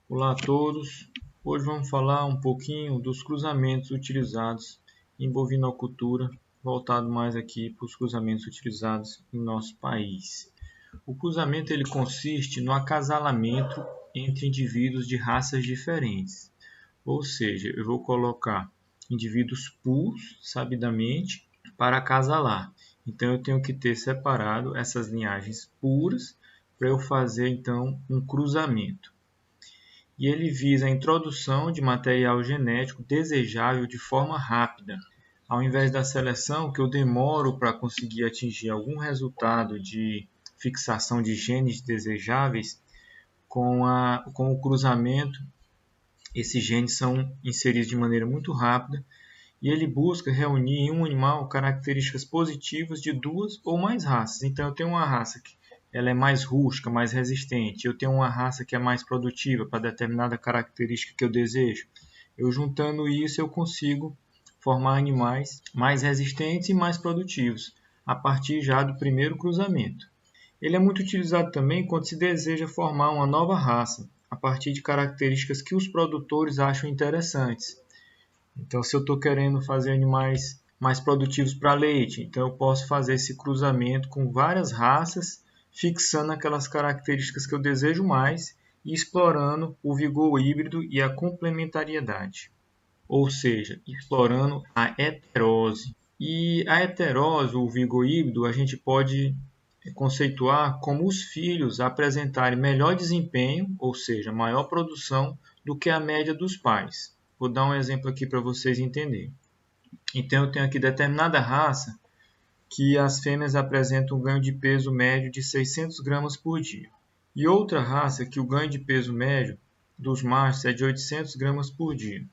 Olá a todos, hoje vamos falar um pouquinho dos cruzamentos utilizados em bovinocultura, voltado mais aqui para os cruzamentos utilizados em nosso país. O cruzamento ele consiste no acasalamento entre indivíduos de raças diferentes, ou seja, eu vou colocar indivíduos puros, sabidamente, para acasalar. Então eu tenho que ter separado essas linhagens puras para eu fazer então um cruzamento. E ele visa a introdução de material genético desejável de forma rápida, ao invés da seleção que eu demoro para conseguir atingir algum resultado de fixação de genes desejáveis. Com o cruzamento, esses genes são inseridos de maneira muito rápida e ele busca reunir em um animal características positivas de duas ou mais raças. Então, eu tenho uma raça que ela é mais rústica, mais resistente. Eu tenho uma raça que é mais produtiva para determinada característica que eu desejo. Eu juntando isso, eu consigo formar animais mais resistentes e mais produtivos, a partir já do primeiro cruzamento. Ele é muito utilizado também quando se deseja formar uma nova raça, a partir de características que os produtores acham interessantes. Então, se eu estou querendo fazer animais mais produtivos para leite, então eu posso fazer esse cruzamento com várias raças, fixando aquelas características que eu desejo mais e explorando o vigor híbrido e a complementariedade, ou seja, explorando a heterose. E a heterose, o vigor híbrido, a gente pode conceituar como os filhos apresentarem melhor desempenho, ou seja, maior produção, do que a média dos pais. Vou dar um exemplo aqui para vocês entenderem. Então, eu tenho aqui determinada raça que as fêmeas apresentam um ganho de peso médio de 600 gramas por dia. E outra raça que o ganho de peso médio dos machos é de 800 gramas por dia.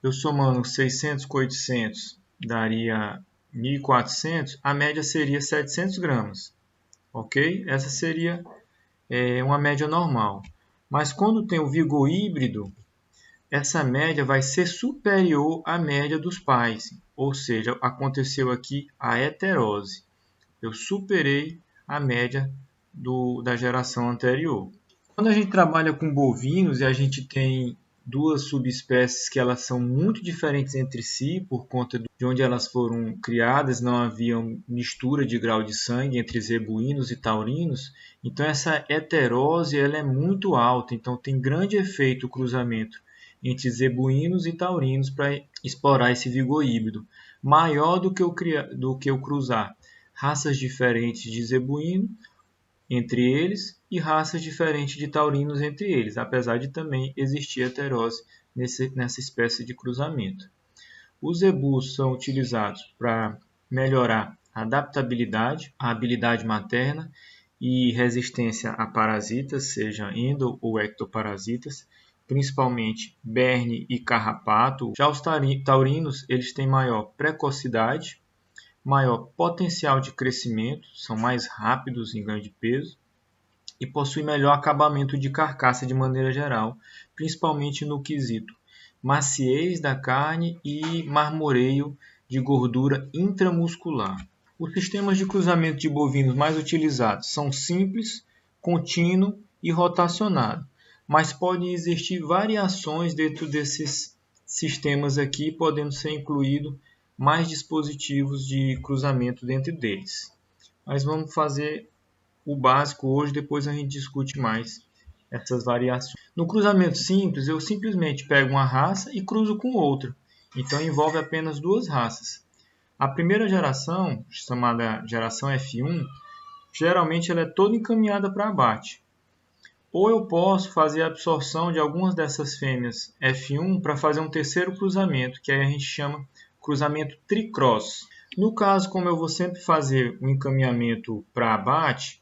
Eu somando 600 com 800 daria 1.400, a média seria 700 gramas. Ok? Essa seria uma média normal. Mas quando tem o vigor híbrido, essa média vai ser superior à média dos pais. Ou seja, aconteceu aqui a heterose. Eu superei a média da geração anterior. Quando a gente trabalha com bovinos e a gente tem duas subespécies que elas são muito diferentes entre si por conta de onde elas foram criadas, não havia mistura de grau de sangue entre zebuínos e taurinos, então essa heterose ela é muito alta, então tem grande efeito o cruzamento entre zebuínos e taurinos para explorar esse vigor híbrido, maior do que o cruzar raças diferentes de zebuíno entre eles e raças diferentes de taurinos entre eles, apesar de também existir heterose nessa espécie de cruzamento. Os zebus são utilizados para melhorar a adaptabilidade, a habilidade materna e resistência a parasitas, seja endo ou ectoparasitas, principalmente berne e carrapato. Já os taurinos eles têm maior precocidade, maior potencial de crescimento, são mais rápidos em ganho de peso e possuem melhor acabamento de carcaça de maneira geral, principalmente no quesito maciez da carne e marmoreio de gordura intramuscular. Os sistemas de cruzamento de bovinos mais utilizados são simples, contínuo e rotacionado, mas podem existir variações dentro desses sistemas aqui, podendo ser incluído mais dispositivos de cruzamento dentro deles. Mas vamos fazer o básico hoje, depois a gente discute mais essas variações. No cruzamento simples, eu simplesmente pego uma raça e cruzo com outra. Então envolve apenas duas raças. A primeira geração, chamada geração F1, geralmente ela é toda encaminhada para abate. Ou eu posso fazer a absorção de algumas dessas fêmeas F1 para fazer um terceiro cruzamento, que aí a gente chama cruzamento tricross. No caso, como eu vou sempre fazer um encaminhamento para abate,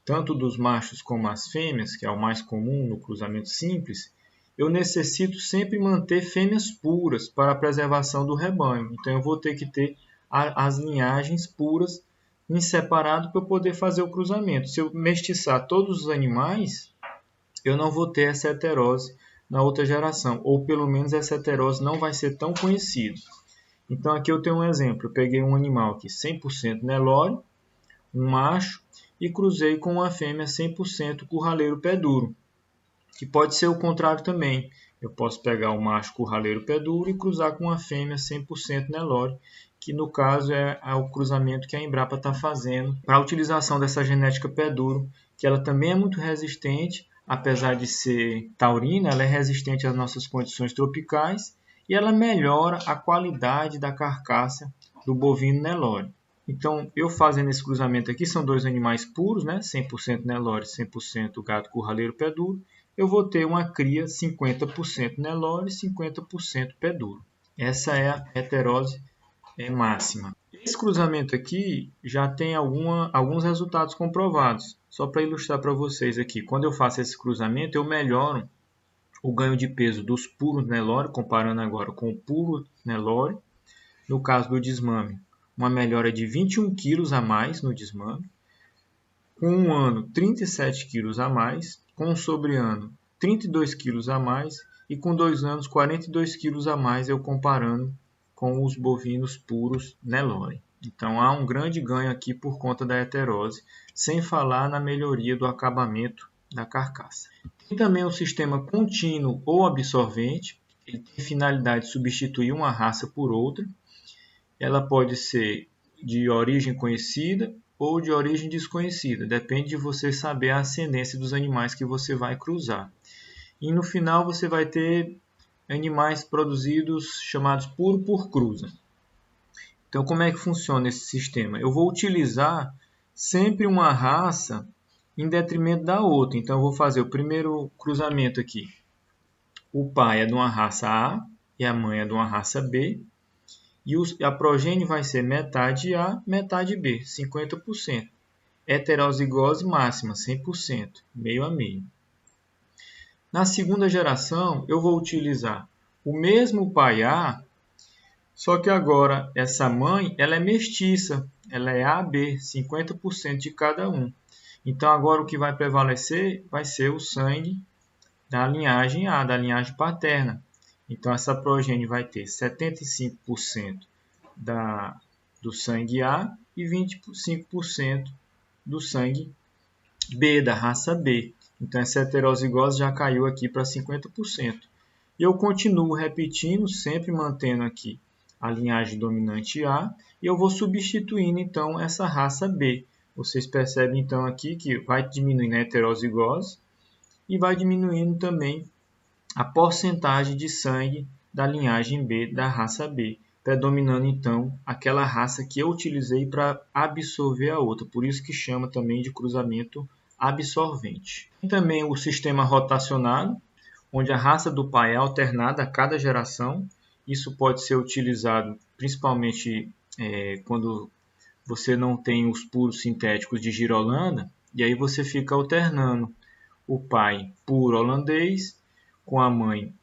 tanto dos machos como as fêmeas, que é o mais comum no cruzamento simples, eu necessito sempre manter fêmeas puras para a preservação do rebanho. Então eu vou ter que ter as linhagens puras em separado para eu poder fazer o cruzamento. Se eu mestiçar todos os animais, eu não vou ter essa heterose na outra geração, ou pelo menos essa heterose não vai ser tão conhecida. Então aqui eu tenho um exemplo, eu peguei um animal aqui 100% Nelore, um macho, e cruzei com uma fêmea 100% curraleiro pé duro. que pode ser o contrário também. Eu posso pegar o macho curraleiro pé duro e cruzar com uma fêmea 100% Nelore, que no caso é o cruzamento que a Embrapa está fazendo para a utilização dessa genética pé duro, que ela também é muito resistente, apesar de ser taurina, ela é resistente às nossas condições tropicais e ela melhora a qualidade da carcaça do bovino Nelore. Então, eu fazendo esse cruzamento aqui, são dois animais puros, né? 100% Nelore, 100% gado curraleiro pé duro. Eu vou ter uma cria 50% Nelore e 50% pé duro. Essa é a heterose máxima. Esse cruzamento aqui já tem alguns resultados comprovados. Só para ilustrar para vocês aqui, quando eu faço esse cruzamento, eu melhoro o ganho de peso dos puros Nelore, comparando agora com o puro Nelore. No caso do desmame, uma melhora de 21 quilos a mais no desmame. Com um ano, 37 quilos a mais. Com um sobreano, 32 quilos a mais. E com 2 anos, 42 quilos a mais, eu comparando com os bovinos puros Nelore. Então há um grande ganho aqui por conta da heterose, sem falar na melhoria do acabamento da carcaça. Tem também o sistema contínuo ou absorvente, ele tem finalidade de substituir uma raça por outra. Ela pode ser de origem conhecida ou de origem desconhecida, depende de você saber a ascendência dos animais que você vai cruzar. E no final você vai ter animais produzidos chamados puro por cruza. Então, como é que funciona esse sistema? Eu vou utilizar sempre uma raça em detrimento da outra. Então, eu vou fazer o primeiro cruzamento aqui. O pai é de uma raça A e a mãe é de uma raça B. E a progênie vai ser metade A, metade B, 50%. Heterozigose máxima, 100%, meio a meio. Na segunda geração, eu vou utilizar o mesmo pai A, só que agora essa mãe ela é mestiça, ela é AB, 50% de cada um. Então agora o que vai prevalecer vai ser o sangue da linhagem A, da linhagem paterna. Então essa progênie vai ter 75% do sangue A e 25% do sangue B, da raça B. Então essa heterozigose já caiu aqui para 50%. E eu continuo repetindo, sempre mantendo aqui a linhagem dominante A, e eu vou substituindo então essa raça B. Vocês percebem então aqui que vai diminuindo a heterozigose e vai diminuindo também a porcentagem de sangue da linhagem B, da raça B, predominando então aquela raça que eu utilizei para absorver a outra, por isso que chama também de cruzamento absorvente. Tem também o sistema rotacionado, onde a raça do pai é alternada a cada geração. Isso pode ser utilizado principalmente quando você não tem os puros sintéticos de Girolanda, e aí você fica alternando o pai puro holandês com a mãe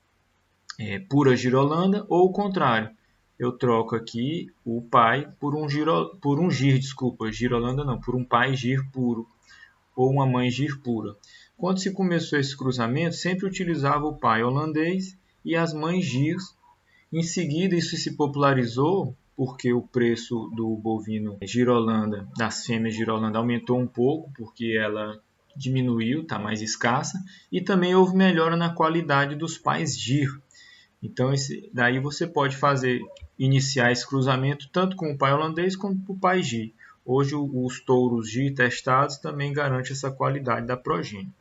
pura Girolanda, ou o contrário. Eu troco aqui o pai por um Girolanda não, por um pai Gir puro, ou uma mãe Gir pura. Quando se começou esse cruzamento, sempre utilizava o pai holandês e as mães Girs. Em seguida, isso se popularizou porque o preço do bovino Girolanda, das fêmeas Girolanda, aumentou um pouco, porque ela diminuiu, está mais escassa, e também houve melhora na qualidade dos pais Gir. Então, daí você pode iniciar esse cruzamento tanto com o pai holandês quanto com o pai Gir. Hoje, os touros Gir testados também garantem essa qualidade da progênie.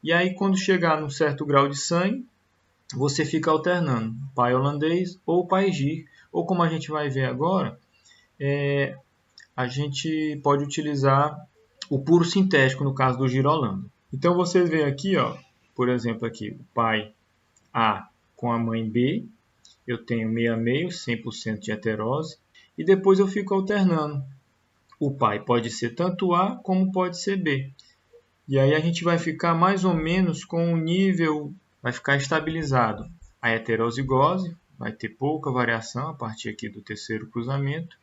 E aí, quando chegar num certo grau de sangue, você fica alternando pai holandês ou pai Gir, ou como a gente vai ver agora, a gente pode utilizar o puro sintético no caso do Girolanda. Então vocês veem aqui, ó, por exemplo, aqui o pai A com a mãe B, eu tenho meio a meio, 100% de heterose, e depois eu fico alternando. O pai pode ser tanto A como pode ser B. E aí a gente vai ficar mais ou menos com o nível, vai ficar estabilizado. A heterozigose vai ter pouca variação a partir aqui do terceiro cruzamento.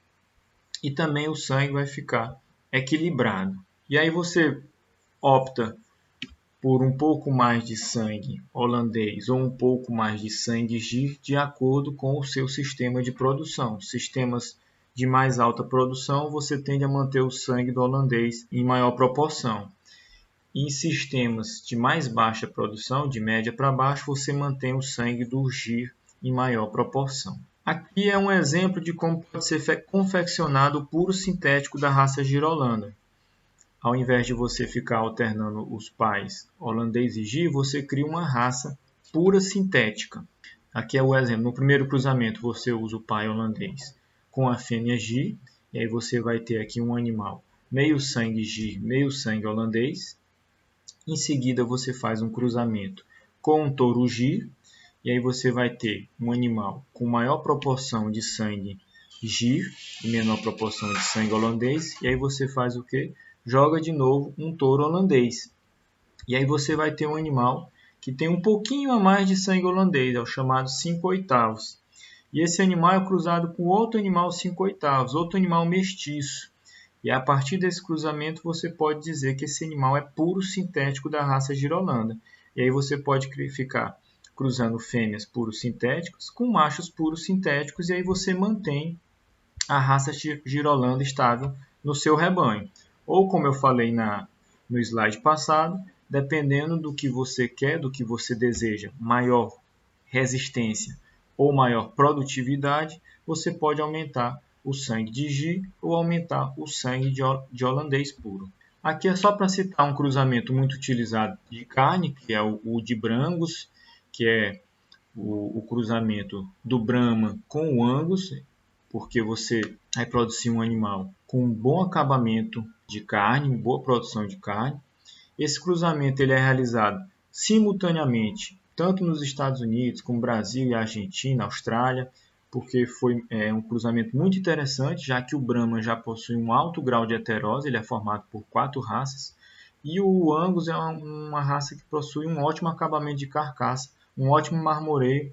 E também o sangue vai ficar equilibrado. E aí você opta por um pouco mais de sangue holandês ou um pouco mais de sangue Gir de acordo com o seu sistema de produção. Sistemas de mais alta produção, você tende a manter o sangue do holandês em maior proporção. Em sistemas de mais baixa produção, de média para baixo, você mantém o sangue do GIR em maior proporção. Aqui é um exemplo de como pode ser confeccionado o puro sintético da raça Girolanda. Ao invés de você ficar alternando os pais holandês e GIR, você cria uma raça pura sintética. Aqui é o exemplo. No primeiro cruzamento, você usa o pai holandês com a fêmea GIR, e aí você vai ter aqui um animal meio sangue GIR, meio sangue holandês. Em seguida, você faz um cruzamento com um touro GIR, e aí você vai ter um animal com maior proporção de sangue GIR e menor proporção de sangue holandês, e aí você faz o quê? Joga de novo um touro holandês. E aí você vai ter um animal que tem um pouquinho a mais de sangue holandês, é o chamado 5/8. E esse animal é cruzado com outro animal 5/8, outro animal mestiço. E a partir desse cruzamento você pode dizer que esse animal é puro sintético da raça Girolanda. E aí você pode ficar cruzando fêmeas puros sintéticos com machos puros sintéticos, e aí você mantém a raça Girolanda estável no seu rebanho. Ou, como eu falei no slide passado, dependendo do que você quer, do que você deseja, maior resistência ou maior produtividade, você pode aumentar o sangue de GIR ou aumentar o sangue de holandês puro. Aqui é só para citar um cruzamento muito utilizado de carne, que é o de Brangus, que é o cruzamento do Brahma com o Angus, porque você vai produzir um animal com um bom acabamento de carne, boa produção de carne. Esse cruzamento ele é realizado simultaneamente, tanto nos Estados Unidos, como Brasil e Argentina, Austrália, porque foi um cruzamento muito interessante, já que o Brahma já possui um alto grau de heterose, ele é formado por 4 raças, e o Angus é uma raça que possui um ótimo acabamento de carcaça, um ótimo marmoreio,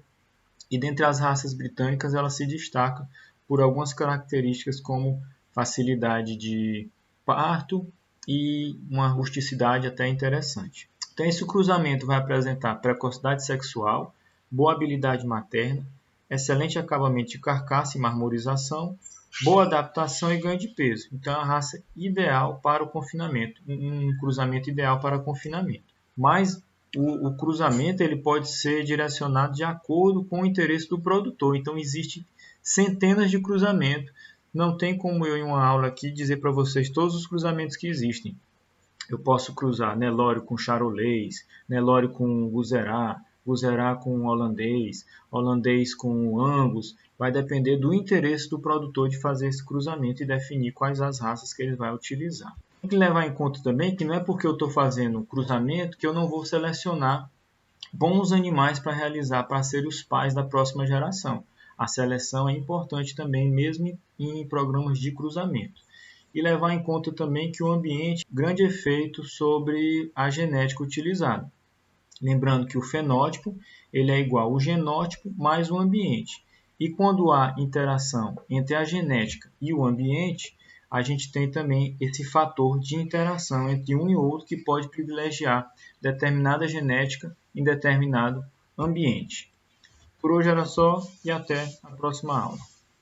e dentre as raças britânicas ela se destaca por algumas características como facilidade de parto e uma rusticidade até interessante. Então esse cruzamento vai apresentar precocidade sexual, boa habilidade materna, excelente acabamento de carcaça e marmorização, boa adaptação e ganho de peso. Então é a raça ideal para o confinamento, um cruzamento ideal para confinamento. Mas o cruzamento ele pode ser direcionado de acordo com o interesse do produtor. Então, existem centenas de cruzamentos. Não tem como eu, em uma aula aqui, dizer para vocês todos os cruzamentos que existem. Eu posso cruzar Nelore com Charolês, Nelore com Guzerá, Guzerá com holandês, holandês com Angus. Vai depender do interesse do produtor de fazer esse cruzamento e definir quais as raças que ele vai utilizar. Tem que levar em conta também que não é porque eu estou fazendo cruzamento que eu não vou selecionar bons animais para realizar, para serem os pais da próxima geração. A seleção é importante também, mesmo em programas de cruzamento. E levar em conta também que o ambiente tem grande efeito sobre a genética utilizada. Lembrando que o fenótipo ele é igual ao genótipo mais o ambiente. E quando há interação entre a genética e o ambiente, a gente tem também esse fator de interação entre um e outro que pode privilegiar determinada genética em determinado ambiente. Por hoje era só e até a próxima aula.